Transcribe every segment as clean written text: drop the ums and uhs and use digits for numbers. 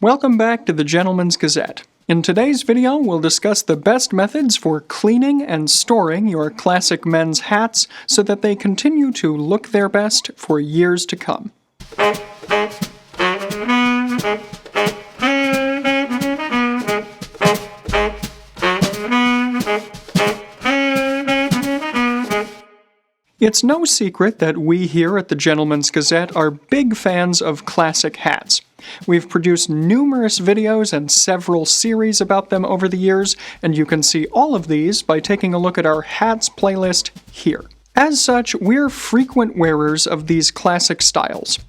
Welcome back to the Gentleman's Gazette. In today's video, we'll discuss the best methods for cleaning and storing your classic men's hats so that they continue to look their best for years to come. It's no secret that we here at the Gentleman's Gazette are big fans of classic hats. We've produced numerous videos and several series about them over the years, and you can see all of these by taking a look at our hats playlist here. As such, we're frequent wearers of these classic styles.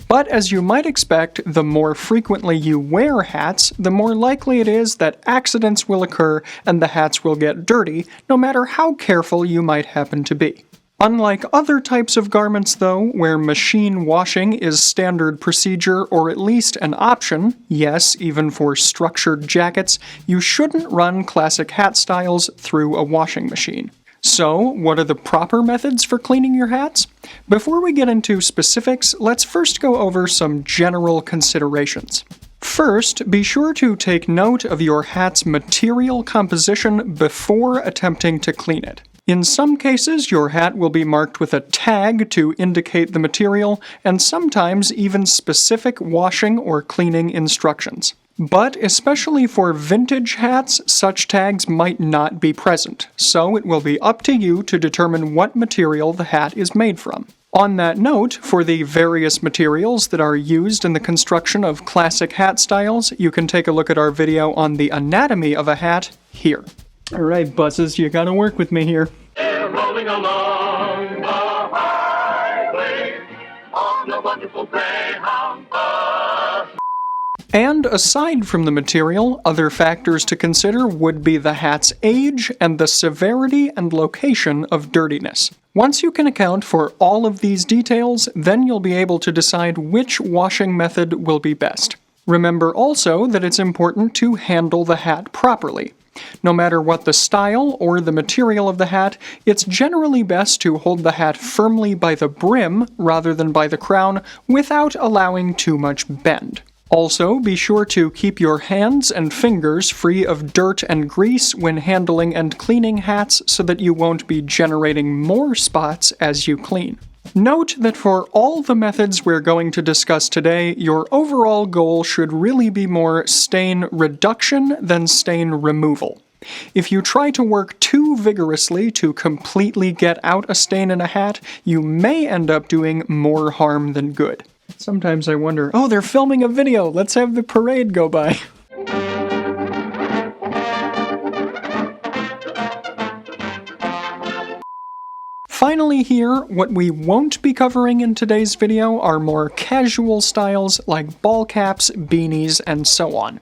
But as you might expect, the more frequently you wear hats, the more likely it is that accidents will occur and the hats will get dirty, no matter how careful you might happen to be. Unlike other types of garments, though, where machine washing is standard procedure or at least an option, yes, even for structured jackets, you shouldn't run classic hat styles through a washing machine. So, what are the proper methods for cleaning your hats? Before we get into specifics, let's first go over some general considerations. First, be sure to take note of your hat's material composition before attempting to clean it. In some cases, your hat will be marked with a tag to indicate the material, and sometimes even specific washing or cleaning instructions. But especially for vintage hats, such tags might not be present, so it will be up to you to determine what material the hat is made from. On that note, for the various materials that are used in the construction of classic hat styles, you can take a look at our video on the anatomy of a hat here. Alright, buses, you gotta work with me here. They're rolling along the highway on the wonderful Greyhound bus. And aside from the material, other factors to consider would be the hat's age and the severity and location of dirtiness. Once you can account for all of these details, then you'll be able to decide which washing method will be best. Remember also that it's important to handle the hat properly. No matter what the style or the material of the hat, it's generally best to hold the hat firmly by the brim rather than by the crown without allowing too much bend. Also, be sure to keep your hands and fingers free of dirt and grease when handling and cleaning hats so that you won't be generating more spots as you clean. Note that for all the methods we're going to discuss today, your overall goal should really be more stain reduction than stain removal. If you try to work too vigorously to completely get out a stain in a hat, you may end up doing more harm than good. Sometimes I wonder, oh, they're filming a video, let's have the parade go by. Finally here, what we won't be covering in today's video are more casual styles like ball caps, beanies, and so on.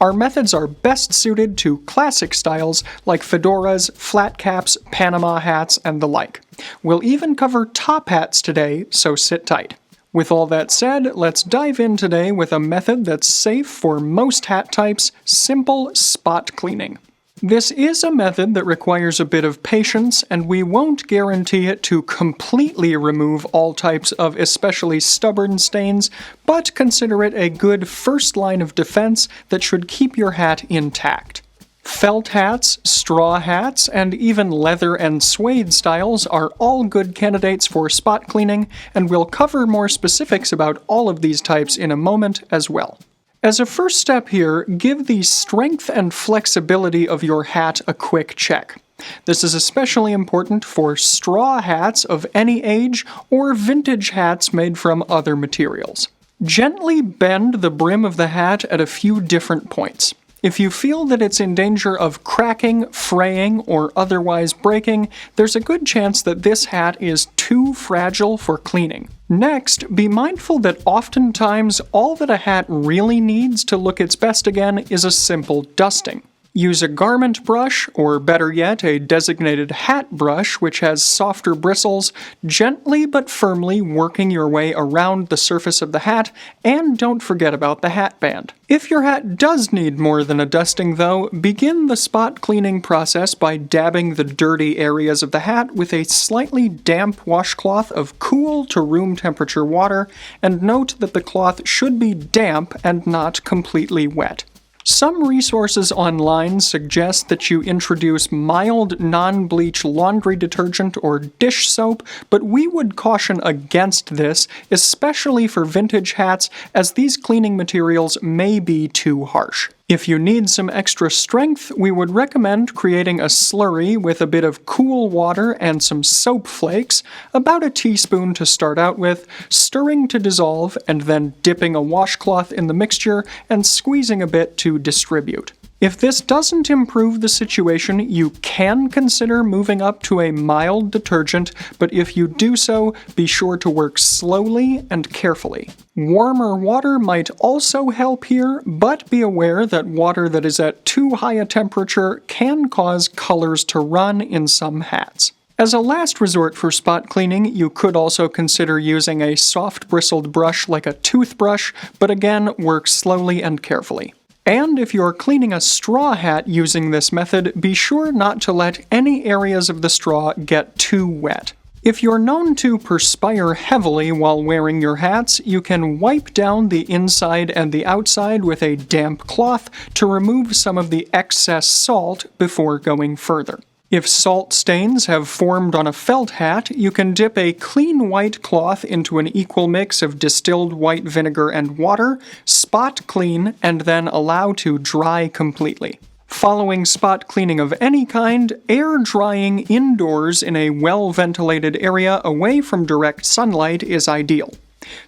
Our methods are best suited to classic styles like fedoras, flat caps, Panama hats, and the like. We'll even cover top hats today, so sit tight. With all that said, let's dive in today with a method that's safe for most hat types, simple spot cleaning. This is a method that requires a bit of patience, and we won't guarantee it to completely remove all types of especially stubborn stains, but consider it a good first line of defense that should keep your hat intact. Felt hats, straw hats, and even leather and suede styles are all good candidates for spot cleaning, and we'll cover more specifics about all of these types in a moment as well. As a first step here, give the strength and flexibility of your hat a quick check. This is especially important for straw hats of any age or vintage hats made from other materials. Gently bend the brim of the hat at a few different points. If you feel that it's in danger of cracking, fraying, or otherwise breaking, there's a good chance that this hat is too fragile for cleaning. Next, be mindful that oftentimes all that a hat really needs to look its best again is a simple dusting. Use a garment brush, or better yet, a designated hat brush which has softer bristles, gently but firmly working your way around the surface of the hat, and don't forget about the hat band. If your hat does need more than a dusting though, begin the spot cleaning process by dabbing the dirty areas of the hat with a slightly damp washcloth of cool to room temperature water, and note that the cloth should be damp and not completely wet. Some resources online suggest that you introduce mild non-bleach laundry detergent or dish soap, but we would caution against this, especially for vintage hats, as these cleaning materials may be too harsh. If you need some extra strength, we would recommend creating a slurry with a bit of cool water and some soap flakes, about a teaspoon to start out with, stirring to dissolve, and then dipping a washcloth in the mixture and squeezing a bit to distribute. If this doesn't improve the situation, you can consider moving up to a mild detergent, but if you do so, be sure to work slowly and carefully. Warmer water might also help here, but be aware that water that is at too high a temperature can cause colors to run in some hats. As a last resort for spot cleaning, you could also consider using a soft bristled brush like a toothbrush, but again, work slowly and carefully. And if you're cleaning a straw hat using this method, be sure not to let any areas of the straw get too wet. If you're known to perspire heavily while wearing your hats, you can wipe down the inside and the outside with a damp cloth to remove some of the excess salt before going further. If salt stains have formed on a felt hat, you can dip a clean white cloth into an equal mix of distilled white vinegar and water, spot clean, and then allow to dry completely. Following spot cleaning of any kind, air drying indoors in a well-ventilated area away from direct sunlight is ideal.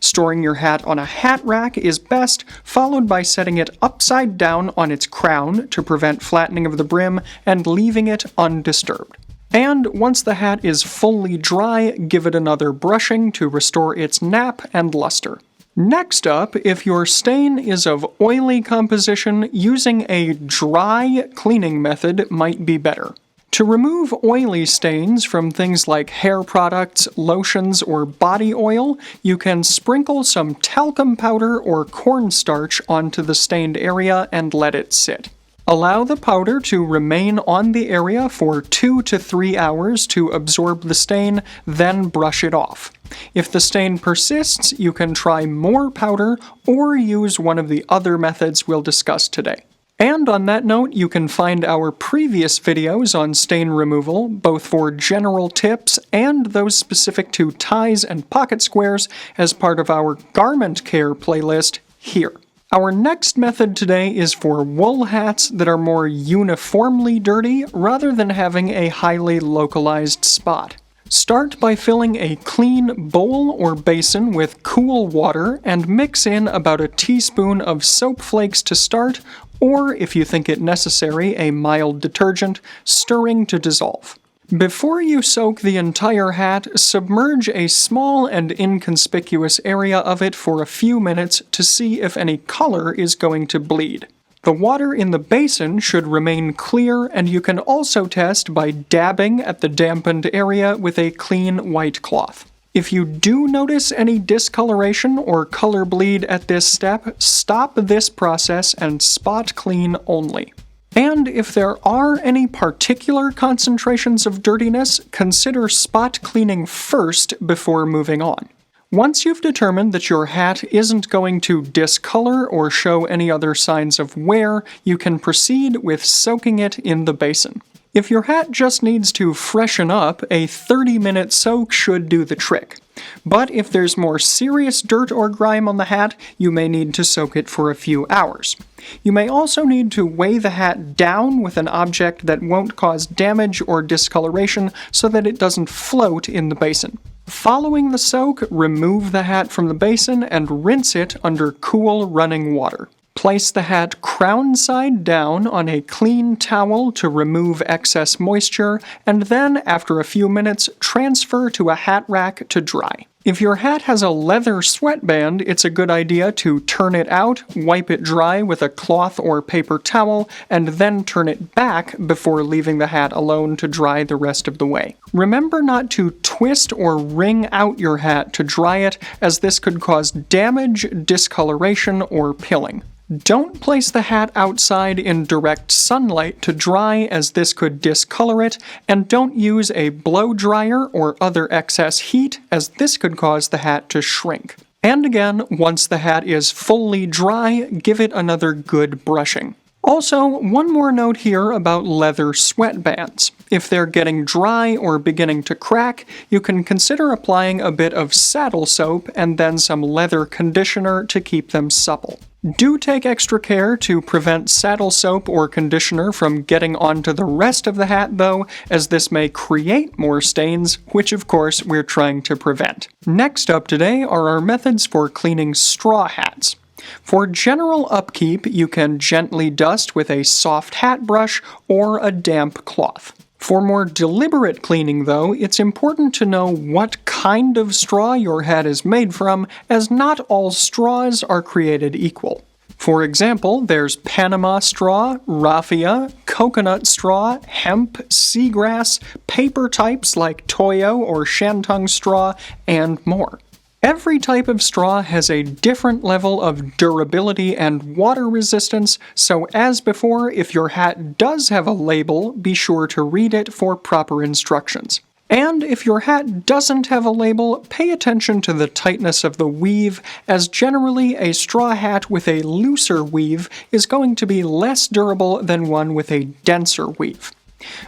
Storing your hat on a hat rack is best, followed by setting it upside down on its crown to prevent flattening of the brim and leaving it undisturbed. And once the hat is fully dry, give it another brushing to restore its nap and luster. Next up, if your stain is of oily composition, using a dry cleaning method might be better. To remove oily stains from things like hair products, lotions, or body oil, you can sprinkle some talcum powder or cornstarch onto the stained area and let it sit. Allow the powder to remain on the area for 2 to 3 hours to absorb the stain, then brush it off. If the stain persists, you can try more powder or use one of the other methods we'll discuss today. And on that note, you can find our previous videos on stain removal, both for general tips and those specific to ties and pocket squares, as part of our garment care playlist here. Our next method today is for wool hats that are more uniformly dirty rather than having a highly localized spot. Start by filling a clean bowl or basin with cool water and mix in about a teaspoon of soap flakes to start, or if you think it necessary, a mild detergent, stirring to dissolve. Before you soak the entire hat, submerge a small and inconspicuous area of it for a few minutes to see if any color is going to bleed. The water in the basin should remain clear, and you can also test by dabbing at the dampened area with a clean white cloth. If you do notice any discoloration or color bleed at this step, stop this process and spot clean only. And if there are any particular concentrations of dirtiness, consider spot cleaning first before moving on. Once you've determined that your hat isn't going to discolor or show any other signs of wear, you can proceed with soaking it in the basin. If your hat just needs to freshen up, a 30-minute soak should do the trick. But if there's more serious dirt or grime on the hat, you may need to soak it for a few hours. You may also need to weigh the hat down with an object that won't cause damage or discoloration so that it doesn't float in the basin. Following the soak, remove the hat from the basin and rinse it under cool running water. Place the hat crown side down on a clean towel to remove excess moisture, and then, after a few minutes, transfer to a hat rack to dry. If your hat has a leather sweatband, it's a good idea to turn it out, wipe it dry with a cloth or paper towel, and then turn it back before leaving the hat alone to dry the rest of the way. Remember not to twist or wring out your hat to dry it, as this could cause damage, discoloration, or pilling. Don't place the hat outside in direct sunlight to dry, as this could discolor it, and don't use a blow dryer or other excess heat, as this could cause the hat to shrink. And again, once the hat is fully dry, give it another good brushing. Also, one more note here about leather sweatbands. If they're getting dry or beginning to crack, you can consider applying a bit of saddle soap and then some leather conditioner to keep them supple. Do take extra care to prevent saddle soap or conditioner from getting onto the rest of the hat though, as this may create more stains, which of course we're trying to prevent. Next up today are our methods for cleaning straw hats. For general upkeep, you can gently dust with a soft hat brush or a damp cloth. For more deliberate cleaning, though, it's important to know what kind of straw your hat is made from, as not all straws are created equal. For example, there's Panama straw, raffia, coconut straw, hemp, seagrass, paper types like toyo or shantung straw, and more. Every type of straw has a different level of durability and water resistance, so as before, if your hat does have a label, be sure to read it for proper instructions. And if your hat doesn't have a label, pay attention to the tightness of the weave, as generally a straw hat with a looser weave is going to be less durable than one with a denser weave.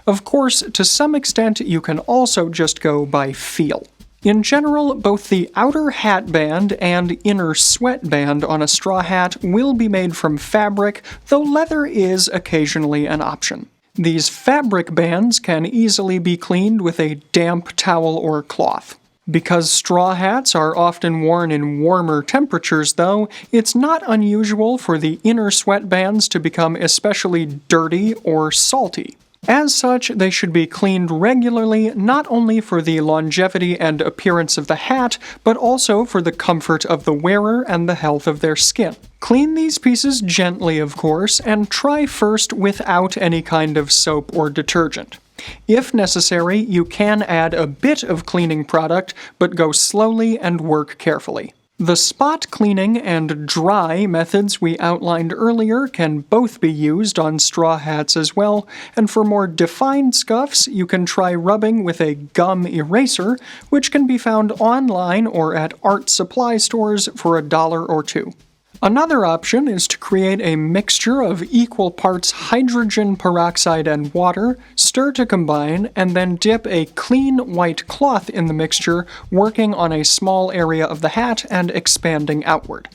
Of course, to some extent, you can also just go by feel. In general, both the outer hat band and inner sweat band on a straw hat will be made from fabric, though leather is occasionally an option. These fabric bands can easily be cleaned with a damp towel or cloth. Because straw hats are often worn in warmer temperatures, though, it's not unusual for the inner sweat bands to become especially dirty or salty. As such, they should be cleaned regularly, not only for the longevity and appearance of the hat, but also for the comfort of the wearer and the health of their skin. Clean these pieces gently, of course, and try first without any kind of soap or detergent. If necessary, you can add a bit of cleaning product, but go slowly and work carefully. The spot cleaning and dry methods we outlined earlier can both be used on straw hats as well, and for more defined scuffs, you can try rubbing with a gum eraser, which can be found online or at art supply stores for $1 or $2. Another option is to create a mixture of equal parts hydrogen peroxide and water, stir to combine, and then dip a clean white cloth in the mixture, working on a small area of the hat and expanding outward.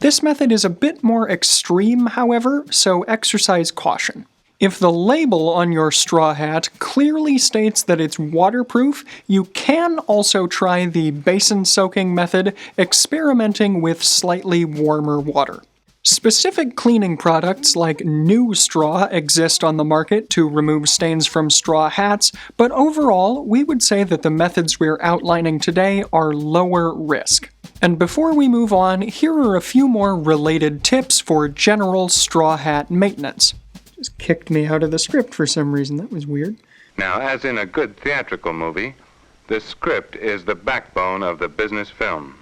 This method is a bit more extreme, however, so exercise caution. If the label on your straw hat clearly states that it's waterproof, you can also try the basin soaking method, experimenting with slightly warmer water. Specific cleaning products like new straw exist on the market to remove stains from straw hats, but overall, we would say that the methods we're outlining today are lower risk. And before we move on, here are a few more related tips for general straw hat maintenance. Just kicked me out of the script for some reason. That was weird. Now, as in a good theatrical movie, the script is the backbone of the business film.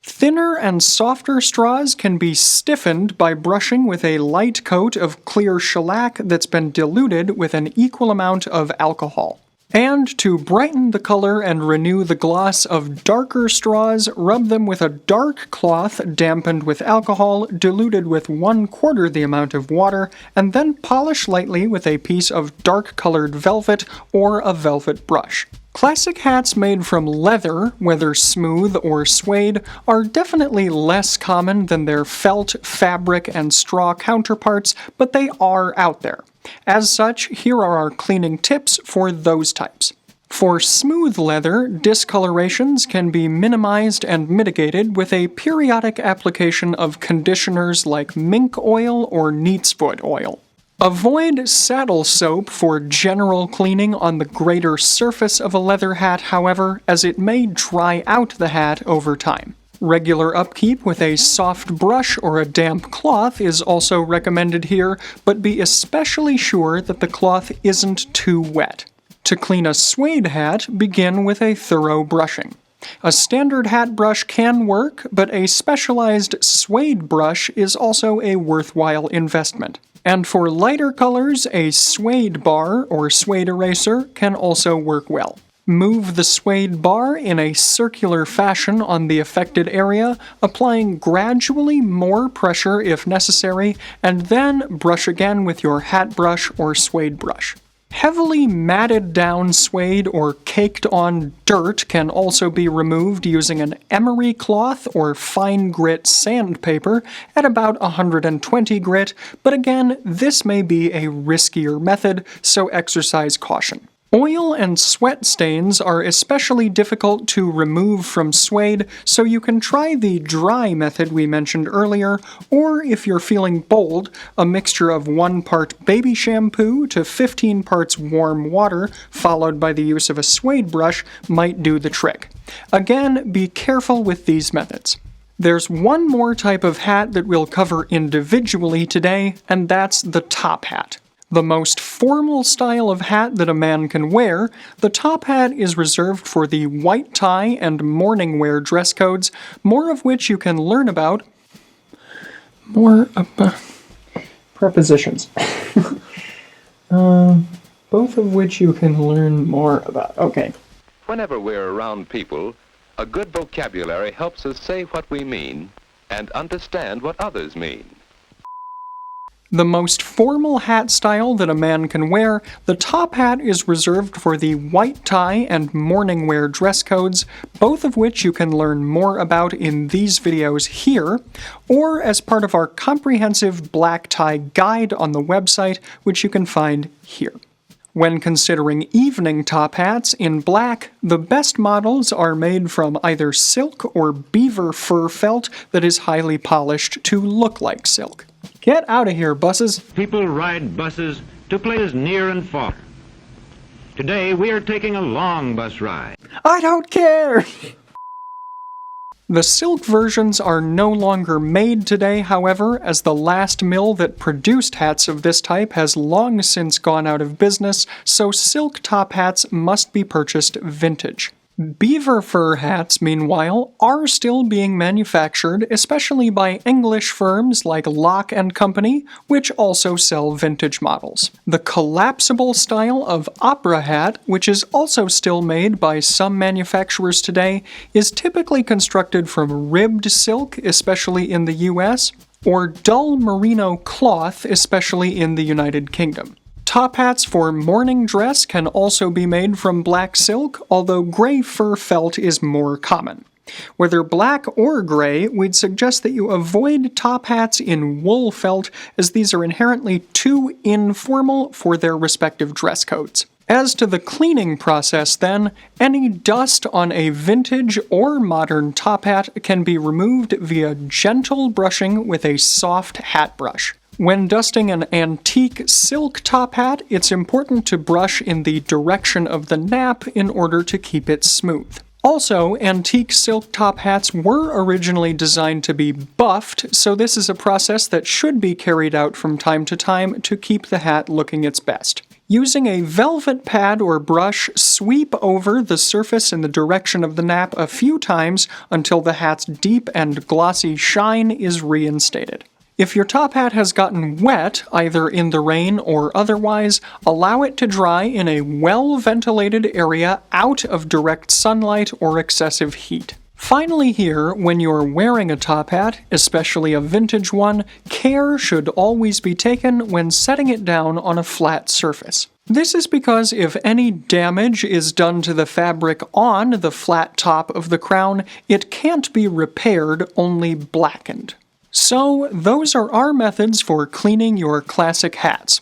Thinner and softer straws can be stiffened by brushing with a light coat of clear shellac that's been diluted with an equal amount of alcohol. And to brighten the color and renew the gloss of darker straws, rub them with a dark cloth dampened with alcohol, diluted with 1/4 the amount of water, and then polish lightly with a piece of dark-colored velvet or a velvet brush. Classic hats made from leather, whether smooth or suede, are definitely less common than their felt, fabric, and straw counterparts, but they are out there. As such, here are our cleaning tips for those types. For smooth leather, discolorations can be minimized and mitigated with a periodic application of conditioners like mink oil or neatsfoot oil. Avoid saddle soap for general cleaning on the greater surface of a leather hat, however, as it may dry out the hat over time. Regular upkeep with a soft brush or a damp cloth is also recommended here, but be especially sure that the cloth isn't too wet. To clean a suede hat, begin with a thorough brushing. A standard hat brush can work, but a specialized suede brush is also a worthwhile investment. And for lighter colors, a suede bar or suede eraser can also work well. Move the suede bar in a circular fashion on the affected area, applying gradually more pressure if necessary, and then brush again with your hat brush or suede brush. Heavily matted down suede or caked on dirt can also be removed using an emery cloth or fine grit sandpaper at about 120 grit, but again, this may be a riskier method, so exercise caution. Oil and sweat stains are especially difficult to remove from suede, so you can try the dry method we mentioned earlier, or if you're feeling bold, a mixture of 1 part baby shampoo to 15 parts warm water, followed by the use of a suede brush, might do the trick. Again, be careful with these methods. There's one more type of hat that we'll cover individually today, and that's the top hat. The most formal style of hat that a man can wear, the top hat is reserved for the white tie and morning wear dress codes, more of which you can learn about. Prepositions. Both of which you can learn more about. Okay. Whenever we're around people, a good vocabulary helps us say what we mean and understand what others mean. The most formal hat style that a man can wear, the top hat is reserved for the white tie and morning wear dress codes, both of which you can learn more about in these videos here, or as part of our comprehensive black tie guide on the website, which you can find here. When considering evening top hats in black, the best models are made from either silk or beaver fur felt that is highly polished to look like silk. Get out of here, buses! People ride buses to places near and far. Today we are taking a long bus ride. I don't care! The silk versions are no longer made today, however, as the last mill that produced hats of this type has long since gone out of business, so silk top hats must be purchased vintage. Beaver fur hats, meanwhile, are still being manufactured, especially by English firms like Lock & Company, which also sell vintage models. The collapsible style of opera hat, which is also still made by some manufacturers today, is typically constructed from ribbed silk, especially in the US, or dull merino cloth, especially in the United Kingdom. Top hats for morning dress can also be made from black silk, although gray fur felt is more common. Whether black or gray, we'd suggest that you avoid top hats in wool felt, as these are inherently too informal for their respective dress codes. As to the cleaning process, then, any dust on a vintage or modern top hat can be removed via gentle brushing with a soft hat brush. When dusting an antique silk top hat, it's important to brush in the direction of the nap in order to keep it smooth. Also, antique silk top hats were originally designed to be buffed, so this is a process that should be carried out from time to time to keep the hat looking its best. Using a velvet pad or brush, sweep over the surface in the direction of the nap a few times until the hat's deep and glossy shine is reinstated. If your top hat has gotten wet, either in the rain or otherwise, allow it to dry in a well-ventilated area out of direct sunlight or excessive heat. Finally here, when you're wearing a top hat, especially a vintage one, care should always be taken when setting it down on a flat surface. This is because if any damage is done to the fabric on the flat top of the crown, it can't be repaired, only blackened. So, those are our methods for cleaning your classic hats.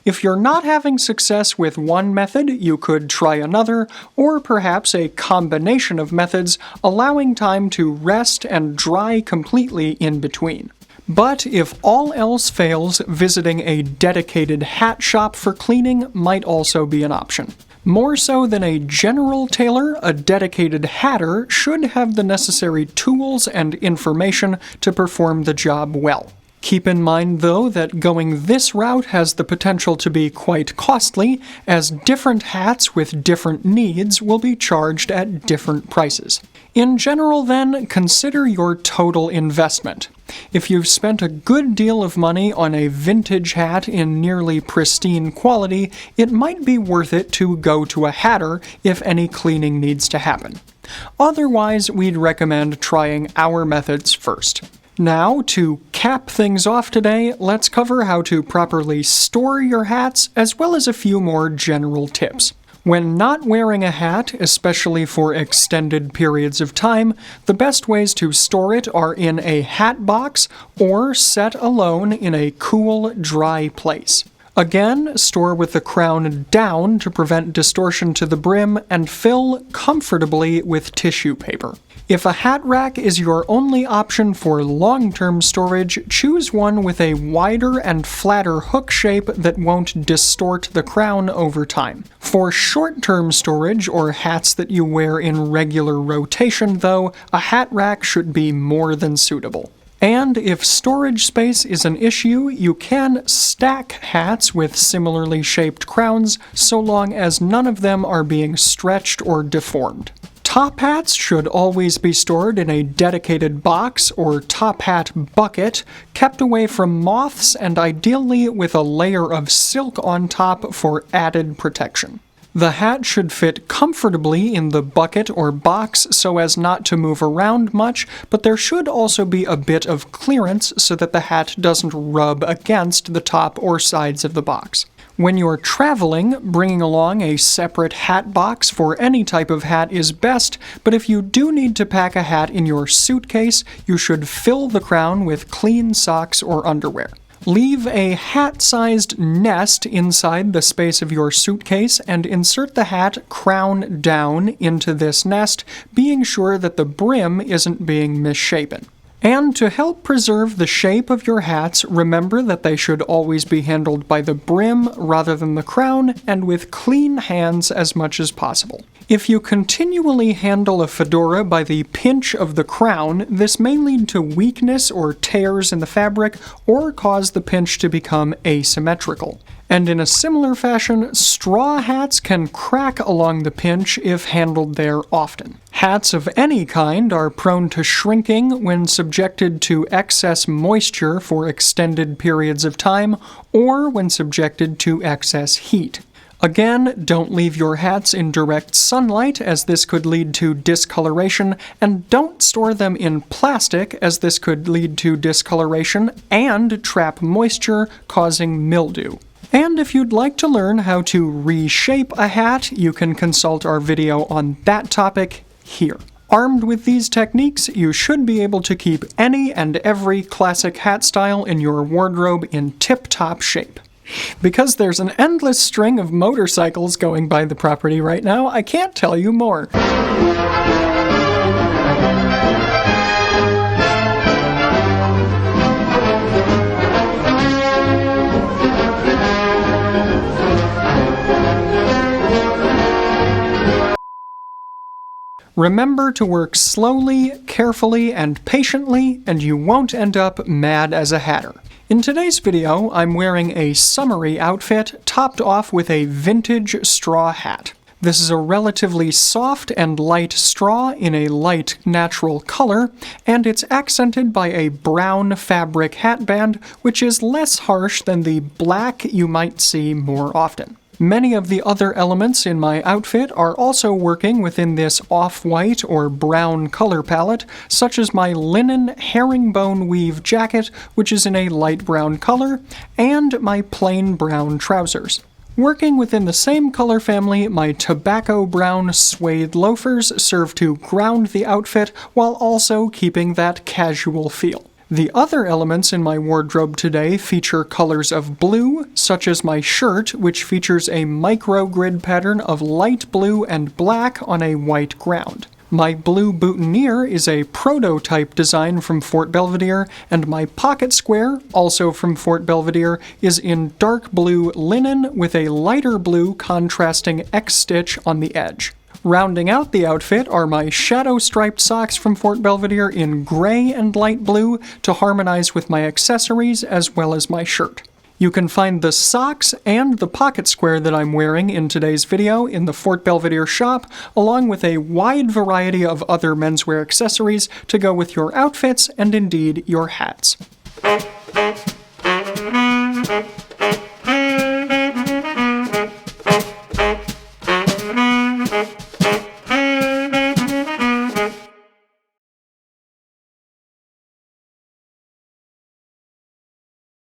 If you're not having success with one method, you could try another, or perhaps a combination of methods, allowing time to rest and dry completely in between. But if all else fails, visiting a dedicated hat shop for cleaning might also be an option. More so than a general tailor, a dedicated hatter should have the necessary tools and information to perform the job well. Keep in mind, though, that going this route has the potential to be quite costly, as different hats with different needs will be charged at different prices. In general, then, consider your total investment. If you've spent a good deal of money on a vintage hat in nearly pristine quality, it might be worth it to go to a hatter if any cleaning needs to happen. Otherwise, we'd recommend trying our methods first. Now, to cap things off today, let's cover how to properly store your hats, as well as a few more general tips. When not wearing a hat, especially for extended periods of time, the best ways to store it are in a hat box or set alone in a cool, dry place. Again, store with the crown down to prevent distortion to the brim and fill comfortably with tissue paper. If a hat rack is your only option for long-term storage, choose one with a wider and flatter hook shape that won't distort the crown over time. For short-term storage or hats that you wear in regular rotation, though, a hat rack should be more than suitable. And if storage space is an issue, you can stack hats with similarly shaped crowns, so long as none of them are being stretched or deformed. Top hats should always be stored in a dedicated box or top hat bucket, kept away from moths and ideally with a layer of silk on top for added protection. The hat should fit comfortably in the bucket or box so as not to move around much, but there should also be a bit of clearance so that the hat doesn't rub against the top or sides of the box. When you're traveling, bringing along a separate hat box for any type of hat is best, but if you do need to pack a hat in your suitcase, you should fill the crown with clean socks or underwear. Leave a hat-sized nest inside the space of your suitcase and insert the hat crown down into this nest, being sure that the brim isn't being misshapen. And to help preserve the shape of your hats, remember that they should always be handled by the brim rather than the crown, and with clean hands as much as possible. If you continually handle a fedora by the pinch of the crown, this may lead to weakness or tears in the fabric, or cause the pinch to become asymmetrical. And in a similar fashion, straw hats can crack along the pinch if handled there often. Hats of any kind are prone to shrinking when subjected to excess moisture for extended periods of time, or when subjected to excess heat. Again, don't leave your hats in direct sunlight, as this could lead to discoloration, and don't store them in plastic, as this could lead to discoloration and trap moisture, causing mildew. And if you'd like to learn how to reshape a hat, you can consult our video on that topic here. Armed with these techniques, you should be able to keep any and every classic hat style in your wardrobe in tip-top shape. Because there's an endless string of motorcycles going by the property right now, I can't tell you more. Remember to work slowly, carefully, and patiently, and you won't end up mad as a hatter. In today's video, I'm wearing a summery outfit topped off with a vintage straw hat. This is a relatively soft and light straw in a light natural color, and it's accented by a brown fabric hatband, which is less harsh than the black you might see more often. Many of the other elements in my outfit are also working within this off-white or brown color palette, such as my linen herringbone weave jacket, which is in a light brown color, and my plain brown trousers. Working within the same color family, my tobacco brown suede loafers serve to ground the outfit while also keeping that casual feel. The other elements in my wardrobe today feature colors of blue, such as my shirt, which features a micro-grid pattern of light blue and black on a white ground. My blue boutonniere is a prototype design from Fort Belvedere, and my pocket square, also from Fort Belvedere, is in dark blue linen with a lighter blue contrasting X-stitch on the edge. Rounding out the outfit are my shadow-striped socks from Fort Belvedere in gray and light blue to harmonize with my accessories as well as my shirt. You can find the socks and the pocket square that I'm wearing in today's video in the Fort Belvedere shop, along with a wide variety of other menswear accessories to go with your outfits and indeed your hats.